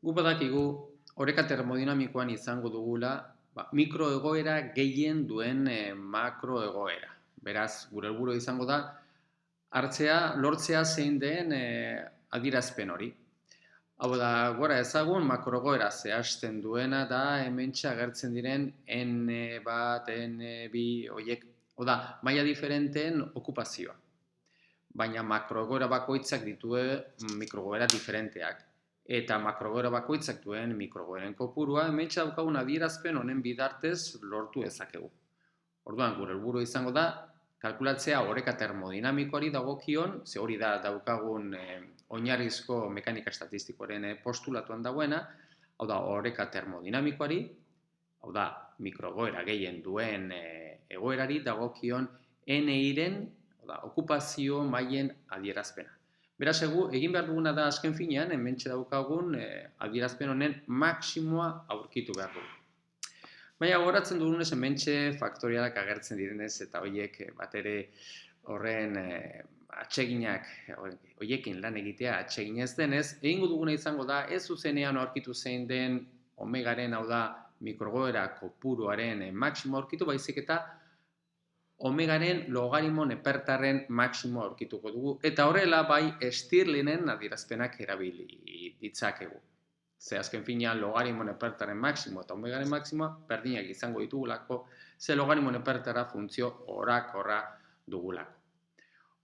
Gu badakigu oreka termodinamikoan izango dugula mikroegoera gehien duen makroegoera. Beraz, gure helburua izango da lortzea zein den adierazpen hori. Hau da, gora ezagun makroegoera zehazten duena da hementxe agertzen diren N bat, N bi, horiek, hau da, maila diferenteen okupazioa. Baina makroegoera bakoitzak ditue mikroegoera diferenteak. Eta makroegoera bakoitzak duen mikroegoeren kopurua hementxe daukagun adierazpen honen bidartez lortu dezakegu. Orduan, gure helburua izango da kalkulatzea oreka termodinamikoari dagokion, ze hori da daukagun oinarrizko mekanika estatistikoaren postulatuan dagoena, hau da oreka termodinamikoari, hau da mikroegoera gehien duen egoerari dagokion Ni-ren, okupazio mailen adierazpena. Beraz, egin behar duguna da azken finean, hementxe daukagun adierazpen honen maksimoa aurkitu behar dugu. Baina goratzen dugunez hementxe faktorialak agertzen direnez eta horiek bat ere horren atseginak, horiekin lan egitea atseginez denez, egingo duguna izango da ez zuzenean aurkitu zein den omegaren, hau da mikroegoera kopuruaren maksimo aurkitu, baizik eta omegaren logaritmo nepertarren maksimo aurkituko dugu, eta horrela bai Stirlingen adierazpenak erabili ditzakegu. Ze azken finean logaritmo nepertarren maksimo eta omegaren maksimoa berdinak izango ditugulako, ze logaritmo nepertarra funtzio orokorra dugulako.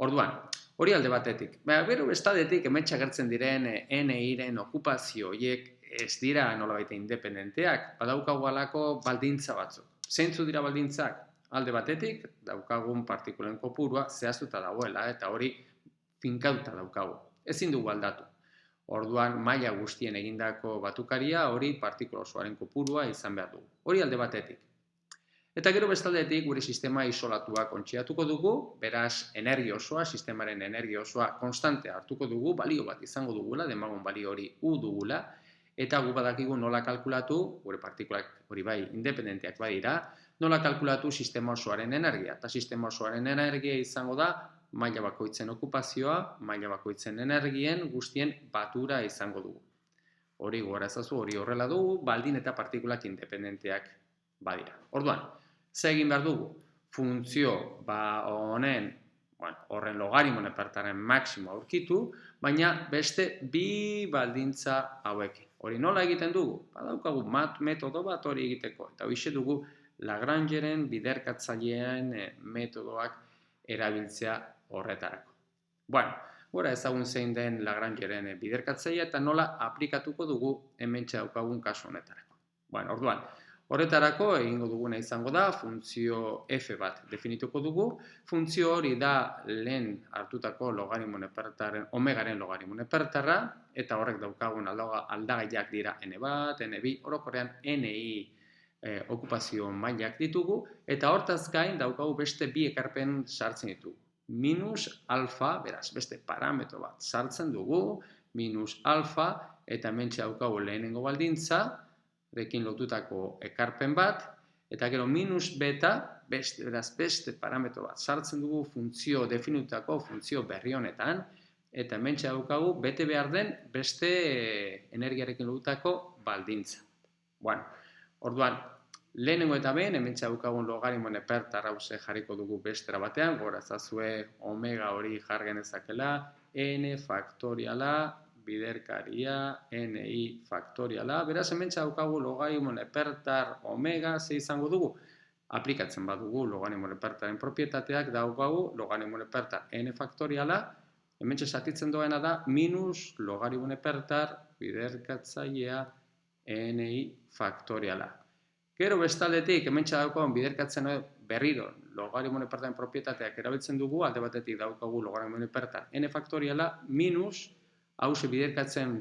Orduan, hori alde batetik. Gero bestadetik hementxe agertzen diren Ni-ren okupazio horiek ez dira nolabait independenteak, badaukagu halako baldintza batzuk. Zeintzu dira baldintzak? Alde batetik, daukagun partikulen kopurua zehaztuta dagoela, eta hori finkatuta daukagu. Ezin dugu aldatu. Orduan, maila guztien egindako batukaria, hori partikula osoaren kopurua izan behar dugu. Hori alde batetik. Eta gero bestaldetik, gure sistema isolatua kontxiatuko dugu, beraz, energia osoa, sistemaren energia osoa konstante hartuko dugu, balio bat izango dugula, demagun balio hori U dugula, eta gu badakigu nola kalkulatu, gure partikulak hori bai independenteak badira, nola kalkulatu sistema osoaren energia. Eta sistema osoaren energia izango da maila bakoitzen okupazioa, maila bakoitzen energien guztien batura izango dugu. Hori gora ezazu, hori horrela dugu, baldin eta partikulak independenteak badira. Orduan, ze egin behar dugu? Funtzio horren logaritmo nepertarren maksimo aurkitu, baina beste bi baldintza hauekin. Hori nola egiten dugu? Badaukagu metodo bat hori egiteko, eta horixe dugu Lagrangeren biderkatzaileen metodoak erabiltzea horretarako. Gora ezagun zein den Lagrangeren biderkatzailea eta nola aplikatuko dugu hementxe daukagun kasu honetarako. Orduan, horretarako egingo duguna izango da funtzio f bat definituko dugu. Funtzio hori da lehen hartutako logaritmo nepertarren, omegaren logaritmo nepertarra, eta horrek daukagun aldagaiak dira n bat, n bi, orokorrean ni okupazio mailak ditugu, eta hortaz gain daukagu beste bi ekarpen sartzen ditugu. Minus alfa, beraz, beste parametro bat sartzen dugu, minus alfa, eta hementxe daukagu lehenengo baldintza, rekin lotutako ekarpen bat, eta gero minus beta, beraz, beste parametro bat sartzen dugu funtzio definitutako funtzio berri honetan, eta hementxe daukagu bete behar den beste energiarekin lotutako baldintza. Orduan, lehenengo eta behin, hementxe daukagun logaritmo nepertarra jarriko dugu bestera batean, gora ezazue omega hori jar genezakela, n faktoriala, biderkaria, ni faktoriala, beraz hementxe daukagu logaritmo nepertar omega, ze izango dugu? Aplikatzen badugu logaritmo nepertaren propietateak, daukagu logaritmo nepertar n faktoriala, hementxe zatitzen doena da minus logaritmo nepertar biderkatzailea ni faktoriala. Gero bestaldetik, hementxe daukagun biderkatzen berriro logaritmo nepertaren propietateak erabiltzen dugu, alde batetik daukagu logaritmo nepertar n faktoriala minus, hause biderkatzen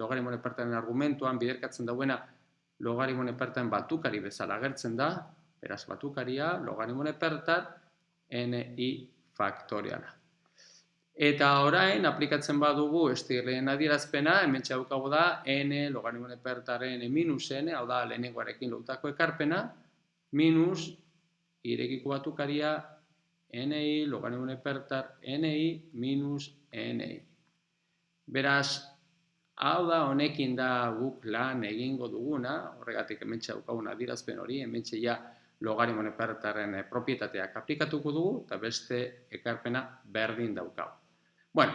logaritmo nepertaren argumentuan, biderkatzen dauena logaritmo nepertaren batukari bezala agertzen da, beraz batukaria logaritmo nepertar ni faktoriala. Eta orain, aplikatzen badugu Stirlingen adierazpena, hementxe daukagu da n logaritmo nepertaren minus n, hau da lehenengoarekin lotutako ekarpena, minus irekiko batukaria ni logaritmo nepertar ni minus ni. Beraz, Hau da, honekin da guk lan egingo duguna, horregatik hementxe daukagun adierazpen hori, hementxe ja logarimoen operataren propietateak aplikatuko dugu, eta beste ekarpena berdin daukagu. Bueno,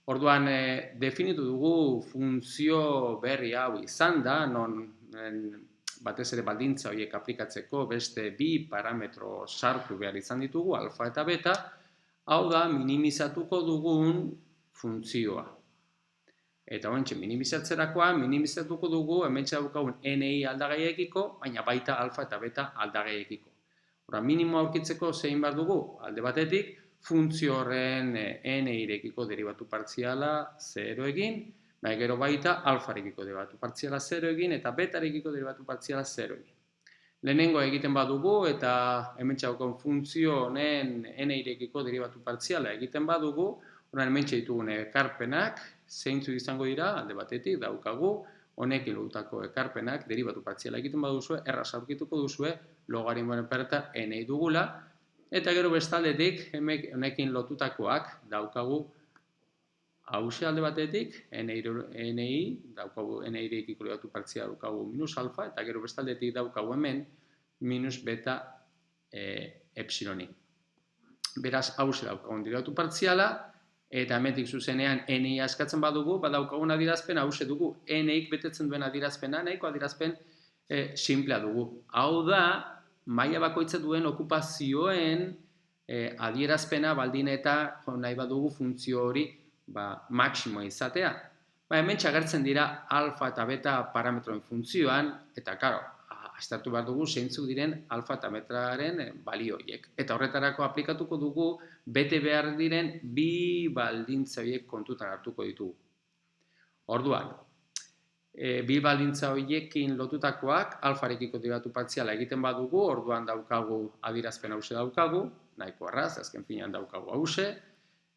orduan definitu dugu funtzio berri hau izan da, non batez ere baldintza horiek aplikatzeko beste bi parametro sartu behar izan ditugu, alfa eta beta, hau da minimizatuko dugun funtzioa. Eta hoentxe minimizatuko dugu hementxe daukagun NI aldagaiekiko, baina baita alfa eta beta aldagaiekiko. Hora, minimo aurkitzeko zein behar dugu, alde batetik, funtzio horren NI-rekiko derivatu partziala 0 egin, gero baita alfarekiko derivatu partziala 0 egin, eta betarekiko derivatu partziala 0 egin. Lehenengo egiten badugu, eta hementxe daukagun funtzio honen NI-rekiko derivatu partziala egiten badugu, horan hementxe ditugun ekarpenak, zeintzu izango dira, alde batetik daukagu, honekin lotutako ekarpenak, derivatu partziala egiten baduzue, erraz aurkituko duzue, logarimoen operata NI dugula, eta gero bestaldetik, honekin lotutakoak daukagu, hause alde batetik, NI, daukagu NI-rekiko derivatu partziala daukagu minus alfa, eta gero bestaldetik daukagu hemen, minus beta epsiloni. Beraz, hause daukagun derivatu partziala, eta hemetik zuzenean NI askatzen badugu, badaukagun adierazpen hause dugu. NIk betetzen duen adierazpena, nahiko adierazpen simplea dugu. Hau da, maila bakoitza duen okupazioen adierazpena baldin eta nahi badugu funtzio hori maksimo izatea. Hemen txagertzen dira alfa eta beta parametroen funtzioan, eta karo, aztertu behar dugu zeintzuk diren alfa eta betaren balio horiek. Eta horretarako aplikatuko dugu bete behar diren bi baldintza horiek kontutan hartuko ditugu. Orduan, bi baldintza horiekin lotutakoak alfarekiko derivatu partziala egiten badugu, orduan daukagu adierazpen hause daukagu, nahiko arraz, azken finean daukagu hause,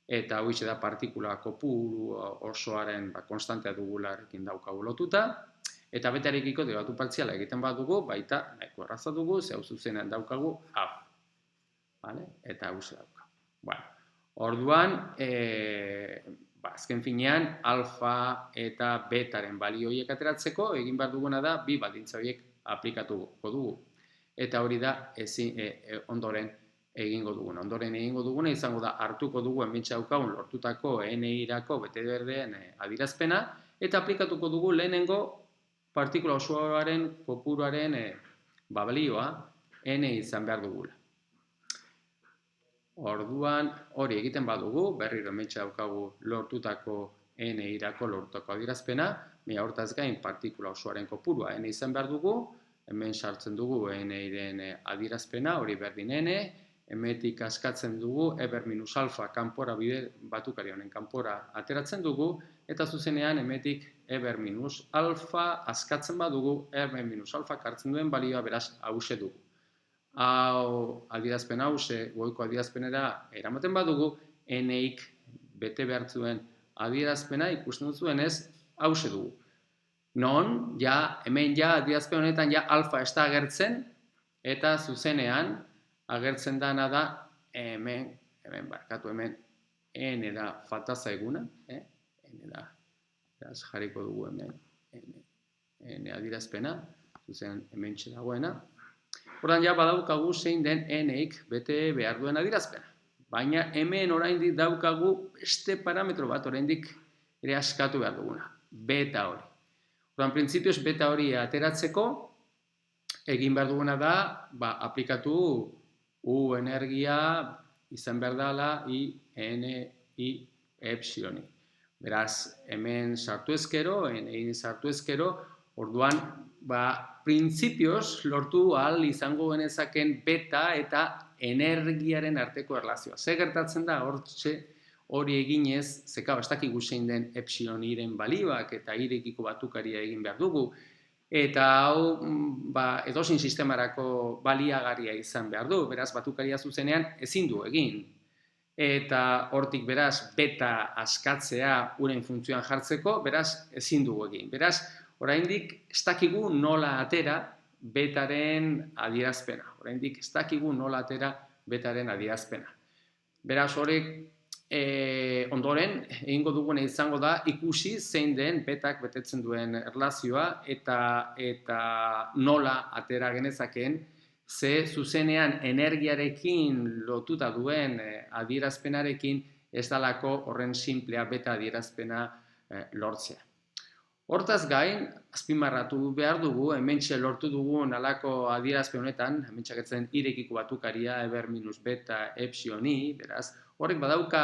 eta hau da partikula kopuru osoaren konstantea dugularekin daukagu lotuta, eta betarekiko derivatu partziala egiten badugu, baita nahiko erraza dugu, ze hau zuzenean daukagu hau. Eta hau daukagu. Orduan, azken finean, alfa eta betaren balio horiek ateratzeko, egin behar duguna da, bi baldintza horiek aplikatuko dugu. Eta hori da, ondoren egingo duguna. Ondoren egingo duguna, izango da, hartuko dugu hementxe daukagun lortutako NI-rako bete berdeen adierazpena, eta aplikatuko dugu lehenengo partikula osoaren kopuruaren balioa N izan behar dugula. Orduan, hori egiten badugu, berriro hementxe daukagu lortutako N-irako lortutako adierazpena, hortaz gain partikula osoaren kopurua N izan behar dugu, hemen sartzen dugu N-iren adierazpena, hori berdin N, hemetik askatzen dugu eber minus alfa kanpora batukari honen kanpora ateratzen dugu, eta zuzenean hemetik eber minus alfa askatzen badugu, eber minus alfa hartzen duen balioa beraz hause dugu. Hau adierazpen hause, goiko adierazpenera eramaten badugu, N-ik bete behartzuen adierazpena ikusten duzuenez hause dugu. Non, hemen adierazpen honetan alfa ez da agertzen, eta zuzenean agertzen dana da, hemen N da falta zaiguna, N da, jarriko dugu hemen, N adierazpena, zuzen hemen dagoena. Horren badaukagu zein den N-ik bete behar duen adierazpena. Baina hemen oraindik daukagu beste parametro bat oraindik ere askatu behar duguna, beta hori. Horren printzipioz beta hori ateratzeko, egin behar duguna da, aplikatu U energia izan behar dela I, N, I, epsiloni. Beraz, hemen sartu ezkero, N-in sartu ezkero, orduan, printzipioz lortu ahal izango genezaken beta eta energiaren arteko erlazioa. Ze gertatzen da, hori eginez, zekau, ez dakigu zein den epsiloniren balioak eta irekiko batukaria egin behar dugu, eta hau edozein sistemarako baliagarria izan behar du, beraz batukaria zuzenean ezin du egin. Eta hortik beraz beta askatzea uren funtzioan jartzeko, beraz ezin dugu egin. Beraz, oraindik ez dakigu nola atera betaren adierazpena. Oraindik ez dakigu nola atera betaren adierazpena. Beraz, horrek Ondoren, egingo duguna izango da ikusi zein den betak betetzen duen erlazioa eta nola atera genezakeen, ze zuzenean energiarekin lotuta duen adierazpenarekin ez dalako horren simplea beta adierazpena lortzea. Hortaz gain, azpimarratu behar dugu, hementxe lortu dugun halako adierazpen honetan, hementxaketzen irekiko batukaria, eber minus beta epsilon i, beraz, horrek badauka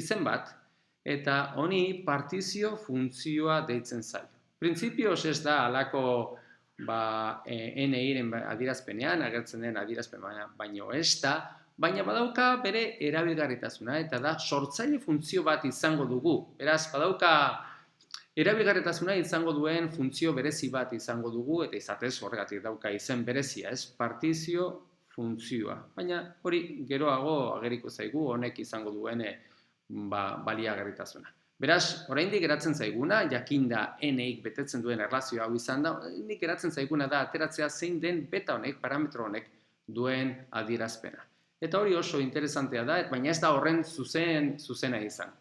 izen bat, eta honi partizio funtzioa deitzen zaio. Printzipioz ez da halako NI-ren adierazpenean, agertzen den adierazpen baino ez da, baina badauka bere erabilgarritasuna, eta da sortzaile funtzio bat izango dugu. Beraz, badauka erabilgarritasuna izango duen funtzio berezi bat izango dugu, eta izatez horregatik dauka izen berezia, ez? Partizio funtzioa. Baina hori geroago ageriko zaigu honek izango duen baliagarritasuna. Beraz, oraindik geratzen zaiguna, jakinda N-ik betetzen duen erlazio hau izan da, oraindik geratzen zaiguna da ateratzea zein den beta honek, parametro honek duen adierazpena. Eta hori oso interesantea da, baina ez da horren zuzena izan.